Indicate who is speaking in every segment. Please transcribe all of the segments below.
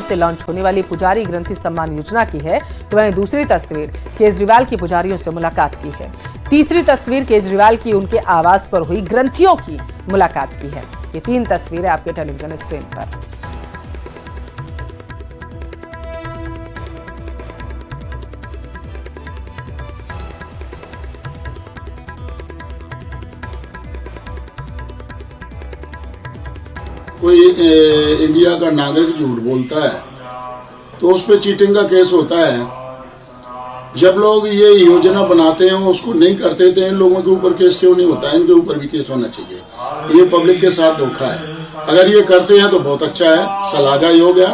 Speaker 1: से लॉन्च होने वाली पुजारी ग्रंथी सम्मान योजना की है, तो वहीं दूसरी तस्वीर केजरीवाल की पुजारियों से मुलाकात की है। तीसरी तस्वीर केजरीवाल की उनके आवास पर हुई ग्रंथियों की मुलाकात की है। ये 3 तस्वीरें आपके टेलीविजन स्क्रीन पर।
Speaker 2: कोई इंडिया का नागरिक झूठ बोलता है तो उस पर चीटिंग का केस होता है। जब लोग ये योजना बनाते हैं वो उसको नहीं करते थे, इन लोगों के ऊपर केस क्यों नहीं होता है? इनके ऊपर भी केस होना चाहिए। ये पब्लिक के साथ धोखा है। अगर ये करते हैं तो बहुत अच्छा है, श्लाघायोग है।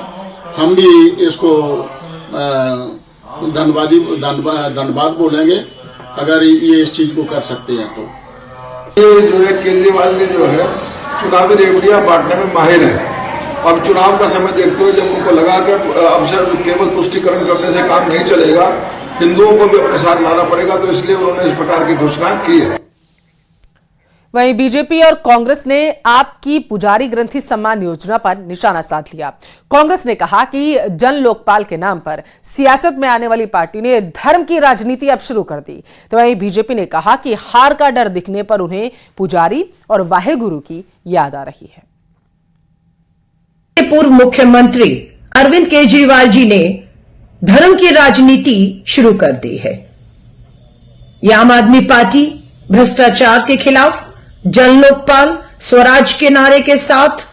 Speaker 2: हम भी इसको धन्यवाद बोलेंगे अगर ये इस चीज को कर सकते हैं तो।
Speaker 3: ये जो है केजरीवाल ने जो है चुनावी रेवड़ियां बांटने में माहिर है। अब चुनाव का समय देखते हुए जब उनको लगा कि अब सिर्फ केवल तुष्टिकरण करने से काम नहीं चलेगा, हिंदुओं को भी अपने साथ लाना पड़ेगा, तो इसलिए उन्होंने इस प्रकार की घोषणा की है।
Speaker 1: वहीं बीजेपी और कांग्रेस ने आपकी पुजारी ग्रंथी सम्मान योजना पर निशाना साध लिया। कांग्रेस ने कहा कि जन लोकपाल के नाम पर सियासत में आने वाली पार्टी ने धर्म की राजनीति अब शुरू कर दी। तो वहीं बीजेपी ने कहा कि हार का डर दिखने पर उन्हें पुजारी और वाहेगुरु की याद आ रही है।
Speaker 4: पूर्व मुख्यमंत्री अरविंद केजरीवाल जी ने धर्म की राजनीति शुरू कर दी है। ये आम आदमी पार्टी भ्रष्टाचार के खिलाफ, जन लोकपाल, स्वराज के नारे के साथ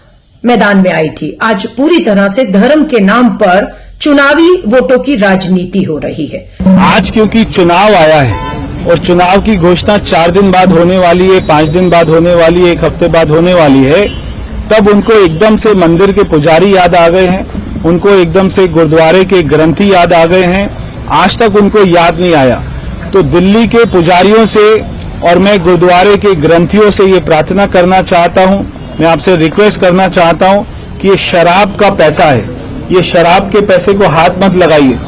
Speaker 4: मैदान में आई थी। आज पूरी तरह से धर्म के नाम पर चुनावी वोटों की राजनीति हो रही है।
Speaker 5: आज क्योंकि चुनाव आया है और चुनाव की घोषणा 4 दिन बाद होने वाली है, 5 दिन बाद होने वाली है, 1 हफ्ते बाद होने वाली है, तब उनको एकदम से मंदिर के पुजारी याद आ गए हैं, उनको एकदम से गुरुद्वारे के ग्रंथी याद आ गए हैं। आज तक उनको याद नहीं आया। तो दिल्ली के पुजारियों से और मैं गुरुद्वारे के ग्रंथियों से ये प्रार्थना करना चाहता हूं, मैं आपसे रिक्वेस्ट करना चाहता हूं कि ये शराब का पैसा है, ये शराब के पैसे को हाथ मत लगाइए।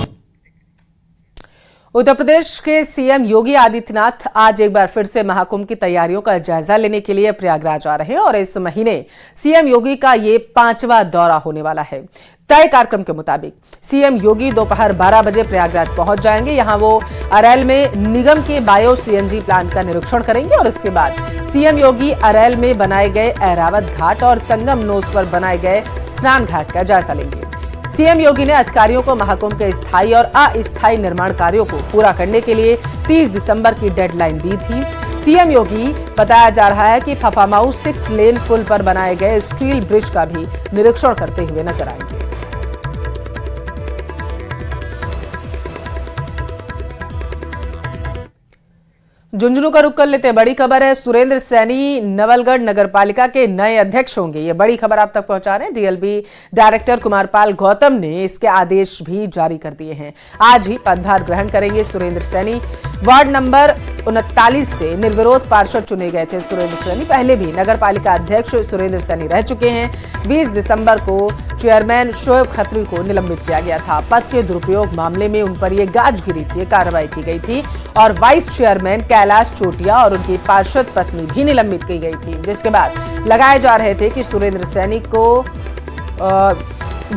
Speaker 1: उत्तर प्रदेश के सीएम योगी आदित्यनाथ आज एक बार फिर से महाकुंभ की तैयारियों का जायजा लेने के लिए प्रयागराज आ रहे हैं और इस महीने सीएम योगी का ये 5वां दौरा होने वाला है। तय कार्यक्रम के मुताबिक सीएम योगी दोपहर 12 बजे प्रयागराज पहुंच जाएंगे। यहां वो अरैल में निगम के बायो सीएनजी प्लांट का निरीक्षण करेंगे और इसके बाद सीएम योगी अरैल में बनाए गए ऐरावत घाट और संगम नोस पर बनाए गए स्नान घाट का जायजा लेंगे। सीएम योगी ने अधिकारियों को महाकुंभ के स्थायी और अस्थायी निर्माण कार्यों को पूरा करने के लिए 30 दिसंबर की डेडलाइन दी थी। सीएम योगी बताया जा रहा है कि फफामाऊ 6 लेन पुल पर बनाए गए स्टील ब्रिज का भी निरीक्षण करते हुए नजर आएंगे। झुंझुनू का रुख कर लेते हैं। बड़ी खबर है, सुरेंद्र सैनी नवलगढ़ नगरपालिका के नए अध्यक्ष होंगे। ये बड़ी खबर आप तक पहुंचा रहे हैं। डीएलबी डायरेक्टर कुमारपाल गौतम ने इसके आदेश भी जारी कर दिए हैं। आज ही पदभार ग्रहण करेंगे सुरेंद्र सैनी। वार्ड नंबर 39 से निर्विरोध पार्षद चुने गए थे सुरेंद्र सैनी। पहले भी नगरपालिका अध्यक्ष सुरेंद्र सैनी रह चुके हैं। 20 दिसंबर को चेयरमैन शोएब खत्री को निलंबित किया गया था। पद के दुरुपयोग मामले में उन पर यह गाज गिरी थी, कार्रवाई की गई थी और वाइस चेयरमैन कैलाश चोटिया और उनकी पार्षद पत्नी भी निलंबित की गई थी, जिसके बाद लगाए जा रहे थे कि सुरेंद्र सैनी को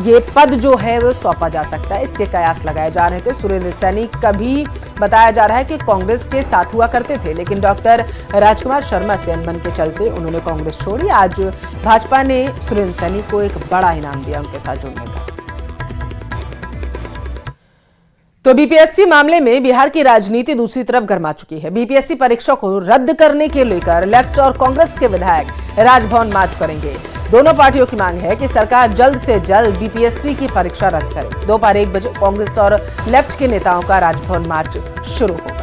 Speaker 1: ये पद जो है वो सौंपा जा सकता है। इसके कयास लगाए जा रहे थे। सुरेंद्र सैनी कभी बताया जा रहा है कि कांग्रेस के साथ हुआ करते थे, लेकिन डॉक्टर राजकुमार शर्मा से अनबन के चलते उन्होंने कांग्रेस छोड़ी। आज भाजपा ने सुरेंद्र सैनी को एक बड़ा इनाम दिया उनके साथ जुड़ने का। तो बीपीएससी मामले में बिहार की राजनीति दूसरी तरफ गर्मा चुकी है। बीपीएससी परीक्षा को रद्द करने के लेकर लेफ्ट और कांग्रेस के विधायक राजभवन मार्च करेंगे। दोनों पार्टियों की मांग है कि सरकार जल्द से जल्द बीपीएससी की परीक्षा रद्द करे। दोपहर 1 बजे कांग्रेस और लेफ्ट के नेताओं का राजभवन मार्च शुरू होगा।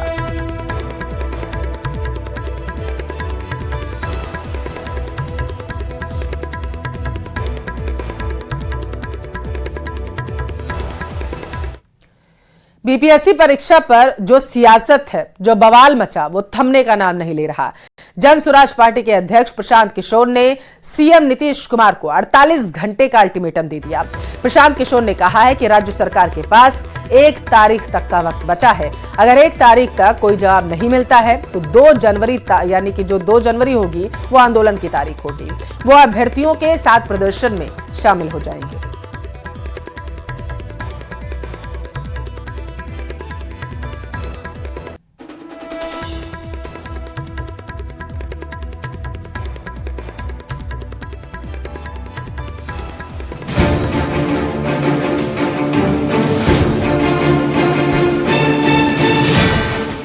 Speaker 1: बीपीएससी परीक्षा पर जो सियासत है, जो बवाल मचा, वो थमने का नाम नहीं ले रहा। जन स्वराज पार्टी के अध्यक्ष प्रशांत किशोर ने सीएम नीतीश कुमार को 48 घंटे का अल्टीमेटम दे दिया। प्रशांत किशोर ने कहा है कि राज्य सरकार के पास 1 तारीख तक का वक्त बचा है। अगर 1 तारीख तक कोई जवाब नहीं मिलता है तो 2 जनवरी यानी कि जो 2 जनवरी होगी वो आंदोलन की तारीख होगी। वो अभ्यर्थियों के साथ प्रदर्शन में शामिल हो जाएंगे।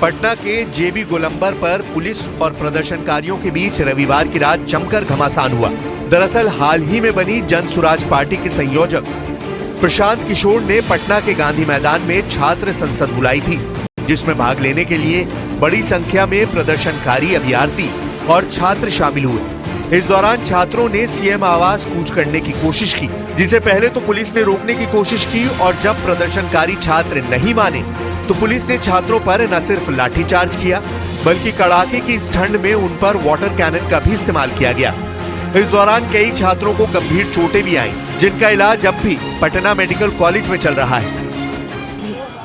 Speaker 6: पटना के जेबी गोलंबर पर पुलिस और प्रदर्शनकारियों के बीच रविवार की रात जमकर घमासान हुआ। दरअसल हाल ही में बनी जन सुराज पार्टी के संयोजक प्रशांत किशोर ने पटना के गांधी मैदान में छात्र संसद बुलाई थी, जिसमें भाग लेने के लिए बड़ी संख्या में प्रदर्शनकारी, अभ्यर्थी और छात्र शामिल हुए। इस दौरान छात्रों ने सीएम आवास कूच करने की कोशिश की, जिसे पहले तो पुलिस ने रोकने की कोशिश की और जब प्रदर्शनकारी छात्र नहीं माने तो पुलिस ने छात्रों पर न सिर्फ लाठीचार्ज किया बल्कि कड़ाके की इस ठंड में उन पर वाटर कैनन का भी इस्तेमाल किया गया। इस दौरान कई छात्रों को गंभीर चोटें भी आईं, जिनका इलाज अब भी पटना मेडिकल कॉलेज में चल रहा है।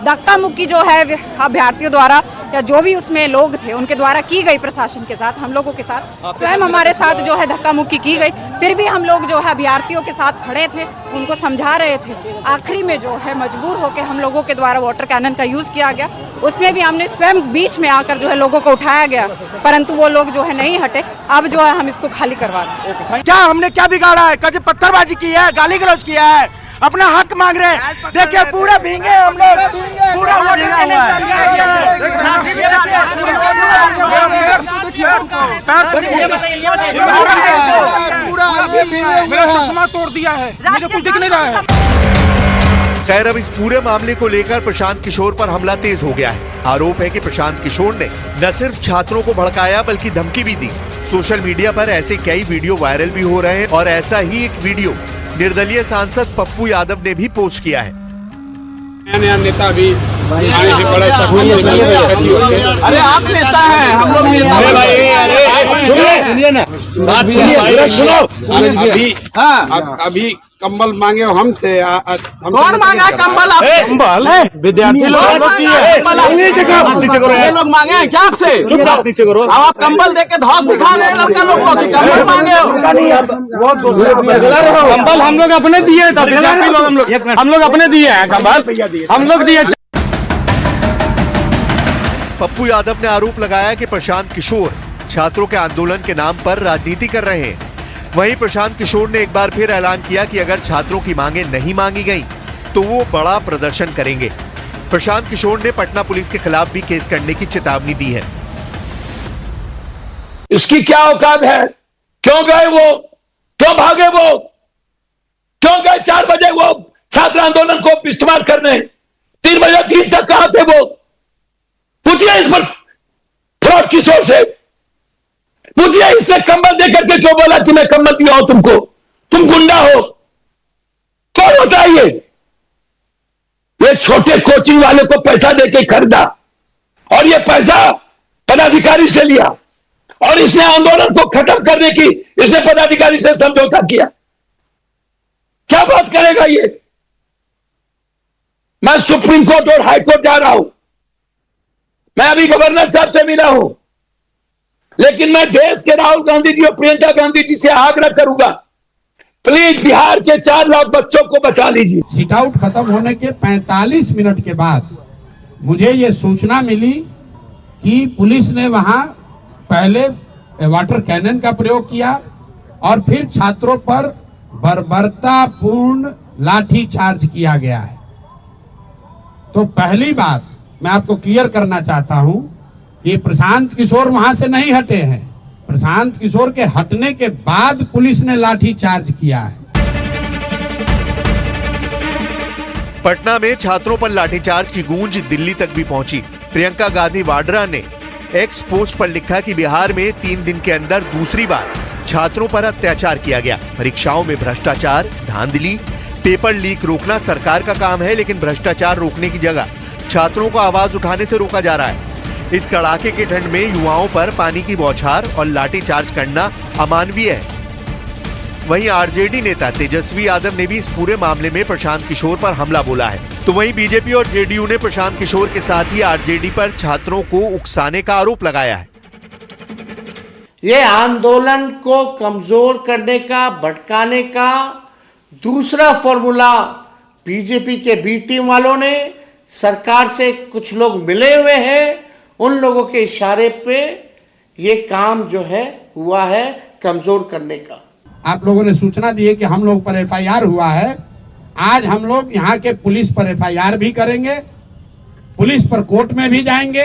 Speaker 7: धक्का मुक्की जो है अभ्यर्थियों द्वारा या जो भी उसमें लोग थे उनके द्वारा की गई, प्रशासन के साथ, हम लोगों के साथ, स्वयं हमारे साथ जो है धक्का मुक्की की गई। फिर भी हम लोग जो है अभ्यर्थियों के साथ खड़े थे, उनको समझा रहे थे। आखिरी में जो है मजबूर होकर हम लोगों के द्वारा वाटर कैनन का यूज किया गया। उसमें भी हमने स्वयं बीच में आकर जो है लोगों को उठाया गया, परंतु वो लोग जो है नहीं हटे। अब जो है हम इसको खाली करवा दें।
Speaker 8: क्या हमने क्या बिगाड़ा है? कभी पत्थरबाजी की है, गाली गलौज किया है, अपना हक मांग रहे हैं। देखिए पूरा भींगे हम लोग, पूरा मेरा चश्मा तोड़ दिया है, मुझे कुछ दिख नहीं रहा है।
Speaker 6: खैर, अब इस पूरे मामले को लेकर प्रशांत किशोर पर हमला तेज हो गया है। आरोप है कि प्रशांत किशोर ने न सिर्फ छात्रों को भड़काया बल्कि धमकी भी दी। सोशल मीडिया पर ऐसे कई वीडियो वायरल भी हो रहे हैं और ऐसा ही एक वीडियो निर्दलीय सांसद पप्पू यादव ने भी पोस्ट किया है।
Speaker 9: नया नेता भी आने से बड़ा
Speaker 8: अरे आप नेता हैं, हम लोग
Speaker 9: सुनिए ना, बात सुनो। अभी कंबल मांगे हमसे,
Speaker 8: कौन मांगा कंबल? कंबल विद्यार्थी लोग मांगे हैं क्या आपसे? अब आप कंबल देके धौस दिखा रहे हैं लड़का लोग को, कंबल मांगे हो? कंबल हम लोग अपने दिए, हम लोग अपने दिए हैं कंबल, हम लोग दिए।
Speaker 6: पप्पू यादव ने आरोप लगाया कि प्रशांत किशोर छात्रों के आंदोलन के नाम पर राजनीति कर रहे हैं। वहीं प्रशांत किशोर ने एक बार फिर ऐलान किया कि अगर छात्रों की मांगे नहीं मांगी गई तो वो बड़ा प्रदर्शन करेंगे। प्रशांत किशोर ने पटना पुलिस के खिलाफ भी केस करने की चेतावनी दी है।
Speaker 10: इसकी क्या औकात है? क्यों गए वो? क्यों भागे वो? क्यों गए 4 बजे वो छात्र आंदोलन को इस्तेमाल करने? 3 बजे 3 तक कहां थे वो? पूछिए इस पर फ्रॉड किशोर से, पूछिए इसने कंबल देकर के क्यों बोला कि मैं कंबल दिया हूं तुमको? तुम गुंडा हो? कौन होता है ये छोटे कोचिंग वाले को पैसा देके खरीदा और ये पैसा पदाधिकारी से लिया और इसने आंदोलन को खत्म करने की इसने पदाधिकारी से समझौता किया। क्या बात करेगा ये? मैं सुप्रीम कोर्ट और हाई कोर्ट जा रहा हूं, मैं अभी गवर्नर साहब से मिला हूं, लेकिन मैं देश के राहुल गांधी जी और प्रियंका गांधी जी से आग्रह करूंगा, प्लीज बिहार के 4 लाख बच्चों को बचा लीजिए।
Speaker 11: सिट आउट खत्म होने के 45 मिनट के बाद मुझे ये सूचना मिली कि पुलिस ने वहां पहले वाटर कैनन का प्रयोग किया और फिर छात्रों पर बर्बरतापूर्ण लाठी चार्ज किया गया है। तो पहली बात मैं आपको क्लियर करना चाहता हूं कि प्रशांत किशोर वहां से नहीं हटे हैं। प्रशांत किशोर के हटने के बाद पुलिस ने लाठी चार्ज किया है।
Speaker 6: पटना में छात्रों पर लाठीचार्ज की गूंज दिल्ली तक भी पहुंची। प्रियंका गांधी वाड्रा ने एक्स पोस्ट पर लिखा कि बिहार में 3 दिन के अंदर दूसरी बार छात्रों पर अत्याचार किया गया। परीक्षाओं में भ्रष्टाचार, धांधली, पेपर लीक रोकना सरकार का काम है, लेकिन भ्रष्टाचार रोकने की जगह छात्रों को आवाज उठाने से रोका जा रहा है। इस कड़ाके की ठंड में युवाओं पर पानी की बौछार और लाठीचार्ज करना अमानवीय है। वहीं आरजेडी नेता तेजस्वी यादव ने भी इस पूरे मामले में प्रशांत किशोर पर हमला बोला है। तो वहीं बीजेपी और जेडीयू ने प्रशांत किशोर के साथ ही आरजेडी पर छात्रों को उकसाने का आरोप लगाया है।
Speaker 12: ये आंदोलन को कमजोर करने का, भटकाने का दूसरा फॉर्मूला बीजेपी के बी टीम वालों ने, सरकार से कुछ लोग मिले हुए हैं, उन लोगों के इशारे पे ये काम जो है हुआ है कमजोर करने का।
Speaker 11: आप लोगों ने सूचना दी है कि हम लोग पर एफआईआर हुआ है। आज हम लोग यहाँ के पुलिस पर एफआईआर भी करेंगे, पुलिस पर कोर्ट में भी जाएंगे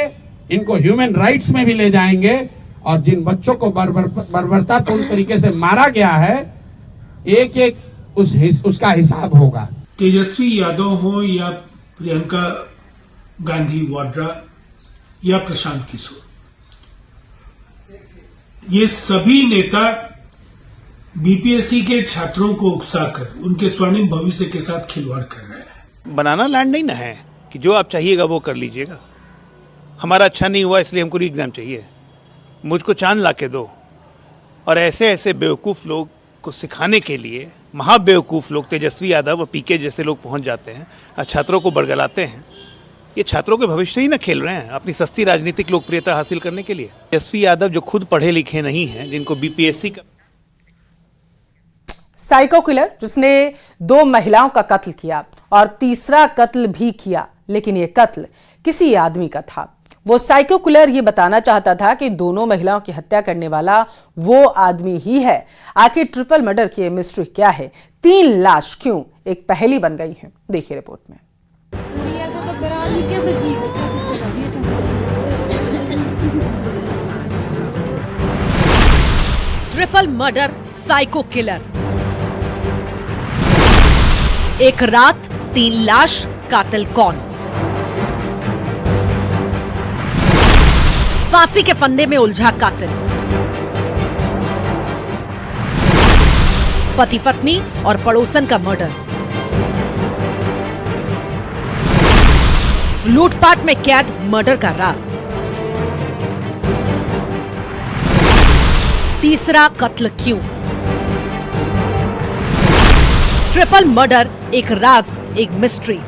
Speaker 11: इनको ह्यूमन राइट्स में भी ले जाएंगे और जिन बच्चों को बर्बरतापूर्ण तरीके से मारा गया है, एक एक उसका हिसाब होगा।
Speaker 13: तेजस्वी यादव हो या प्रियंका गांधी वाड्रा या प्रशांत किशोर, ये सभी नेता बीपीएससी के छात्रों को उकसाकर उनके स्वर्णिम भविष्य के साथ खिलवाड़ कर रहे हैं।
Speaker 8: बनाना लैंड नहीं ना है कि जो आप चाहिएगा वो कर लीजिएगा। हमारा अच्छा नहीं हुआ इसलिए हमको एग्जाम चाहिए, मुझको चांद ला के दो। और ऐसे ऐसे बेवकूफ़ लोग को सिखाने के लिए महाबेवकूफ़ लोग तेजस्वी यादव और पीके जैसे लोग पहुंच जाते हैं और छात्रों को बरगलाते हैं। ये छात्रों के भविष्य ही ना खेल रहे हैं अपनी सस्ती राजनीतिक लोकप्रियता हासिल करने के लिए। तेजस्वी यादव जो खुद पढ़े लिखे नहीं हैं, जिनको बीपीएससी का
Speaker 1: साइको किलर जिसने 2 महिलाओं का कत्ल किया और तीसरा कत्ल भी किया, लेकिन यह कत्ल किसी आदमी का था। वो साइको किलर ये बताना चाहता था कि दोनों महिलाओं की हत्या करने वाला वो आदमी ही है। आखिर ट्रिपल मर्डर की मिस्ट्री क्या है? 3 लाश क्यों एक पहेली बन गई है? देखिए रिपोर्ट में।
Speaker 14: Triple murder, psycho killer. एक रात 3 लाश, कातिल कौन? फांसी के फंदे में उलझा कातिल। पति पत्नी और पड़ोसन का मर्डर। लूटपाट में कैद मर्डर का राज। तीसरा कत्ल क्यों? ट्रिपल मर्डर, एक राज, एक मिस्ट्री।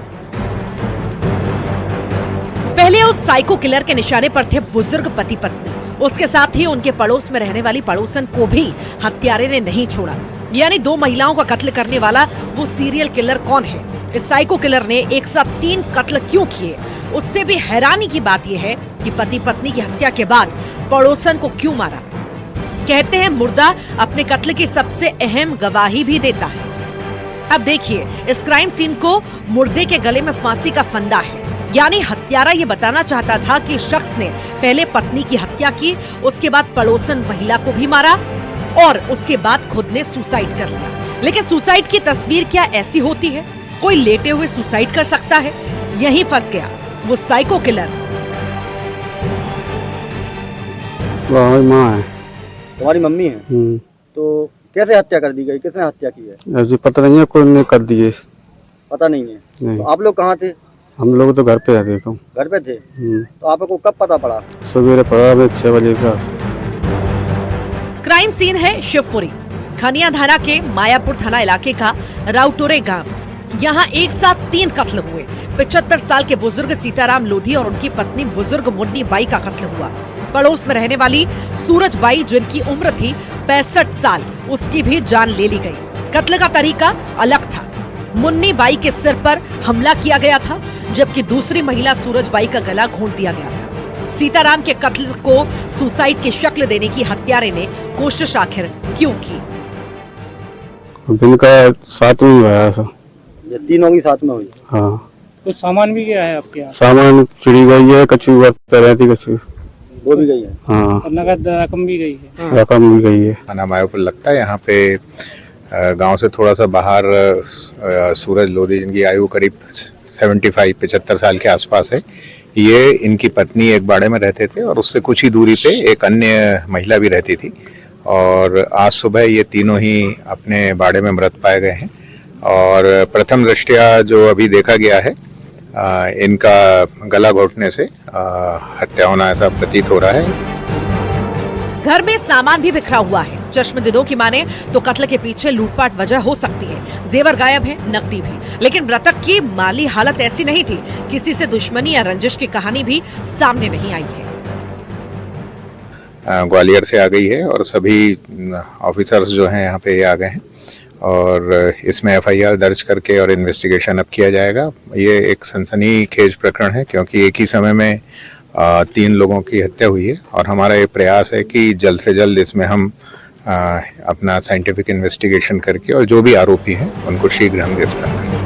Speaker 14: पहले उस साइको किलर के निशाने पर थे बुजुर्ग पति पत्नी, उसके साथ ही उनके पड़ोस में रहने वाली पड़ोसन को भी हत्यारे ने नहीं छोड़ा। यानी 2 महिलाओं का कत्ल करने वाला वो सीरियल किलर कौन है? इस साइको किलर ने एक साथ 3 कत्ल क्यों किए? उससे भी हैरानी की बात यह है कि पति पत्नी की हत्या के बाद पड़ोसन को क्यों मारा? कहते हैं मुर्दा अपने कत्ल की सबसे अहम गवाही भी देता है। अब देखिए, इस क्राइम सीन को मुर्दे के गले में फांसी का फंदा है। यानी हत्यारा ये बताना चाहता था कि शख्स ने पहले पत्नी की हत्या की, उसके बाद पड़ोसन महिला को भी मारा और उसके बाद खुद ने सुसाइड कर लिया। लेकिन सुसाइड की तस्वीर क्या ऐसी होती है? कोई लेटे हुए सुसाइड कर सकता है? यहीं फंस गया वो साइको किलर।
Speaker 15: वो हमारी माँ है।
Speaker 16: तुम्हारी मम्मी है? तो कैसे हत्या कर दी गई? किसने हत्या की है?
Speaker 15: ऐसे पता नहीं है, कोई ने कर दिए।
Speaker 16: पता नहीं है।
Speaker 15: नहीं।
Speaker 16: तो आप लोग कहाँ थे?
Speaker 15: हम लोग तो घर पे है। देखो
Speaker 16: घर पे थे। तो आपको कब पता पड़ा?
Speaker 15: सवेरे पड़ा 6 बजे का।
Speaker 14: क्राइम सीन है शिवपुरी, खनिया धारा के मायापुर थाना इलाके का राउटोरे गांव। यहाँ एक साथ 3 कत्ल हुए। 75 साल के बुजुर्ग सीताराम लोधी और उनकी पत्नी बुजुर्ग मुन्नी बाई का कत्ल हुआ। पड़ोस में रहने वाली सूरज बाई, जिनकी उम्र थी 65 साल, उसकी भी जान ले ली गई। कत्ल का तरीका अलग था। मुन्नी बाई के सिर पर हमला किया गया था, जबकि दूसरी महिला सूरज बाई का गला घोंट दिया गया था। सीताराम के कत्ल को सुसाइड की शक्ल देने की हत्यारे ने कोशिश आखिर क्यों की?
Speaker 15: दिन का साथ में हुआ था।
Speaker 16: ये तीनों की साथ में हुई?
Speaker 15: हाँ।
Speaker 17: कुछ सामान भी गया है आपके यहाँ?
Speaker 15: सामान चुरी गई है, कच्ची पैराती कच्ची
Speaker 16: वो भी गई है।
Speaker 15: हाँ।
Speaker 17: नगद रकम भी गई है।
Speaker 15: रकम भी गई है।
Speaker 18: थाना मायापुर लगता है। यहाँ पे गांव से थोड़ा सा बाहर सूरज लोधी, जिनकी आयु करीब 75 साल के आसपास है, ये इनकी पत्नी एक बाड़े में रहते थे और उससे कुछ ही दूरी पे एक अन्य महिला भी रहती थी। और आज सुबह ये तीनों ही अपने बाड़े में मृत पाए गए हैं। और प्रथम दृष्टया जो अभी देखा गया है, इनका गला घोटने से हत्या होना ऐसा प्रतीत हो रहा है।
Speaker 14: घर में सामान भी बिखरा हुआ है। चश्मदीदों की माने तो कत्ल के पीछे लूटपाट वजह हो सकती है। जेवर गायब है, नकदी भी। लेकिन मृतक की माली हालत ऐसी नहीं थी। किसी से दुश्मनी या रंजिश की कहानी भी सामने नहीं आई है।
Speaker 18: ग्वालियर से आ गई है और सभी ऑफिसर्स जो हैं यहाँ पे आ गए हैं और इसमें एफआईआर दर्ज करके और इन्वेस्टिगेशन अब किया जाएगा। ये एक सनसनीखेज प्रकरण है क्योंकि एक ही समय में 3 लोगों की हत्या हुई है और हमारा ये प्रयास है कि जल्द से जल्द इसमें हम अपना साइंटिफिक इन्वेस्टिगेशन करके और जो भी आरोपी हैं उनको शीघ्र हम गिरफ्तार करें।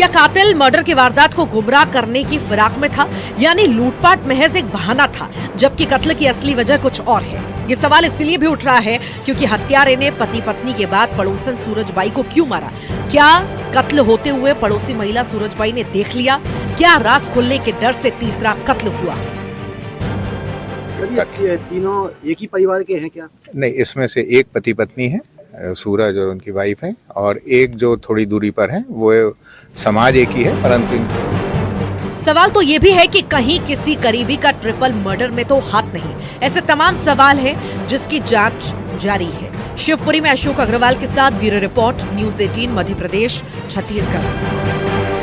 Speaker 14: क्या कातिल मर्डर की वारदात को गुमराह करने की फिराक में था, यानी लूटपाट महज एक बहाना था, जबकि कत्ल की असली वजह कुछ और है? ये सवाल इसलिए भी उठ रहा है क्योंकि हत्यारे ने पति पत्नी के बाद पड़ोसन सूरजबाई को क्यों मारा? क्या कत्ल होते हुए पड़ोसी महिला सूरजबाई ने देख लिया? क्या राज खुलने के डर से तीसरा कत्ल हुआ?
Speaker 16: तीनों एक ही परिवार के हैं क्या?
Speaker 18: नहीं, इसमें से एक पति पत्नी है, सूरज और उनकी वाइफ है, और एक जो थोड़ी दूरी पर है वो समाज एक ही है, परंतु
Speaker 14: सवाल तो ये भी है कि कहीं किसी करीबी का ट्रिपल मर्डर में तो हाथ नहीं। ऐसे तमाम सवाल हैं जिसकी जांच जारी है। शिवपुरी में अशोक अग्रवाल के साथ bureau report, news 18 Madhya Pradesh, Chhattisgarh.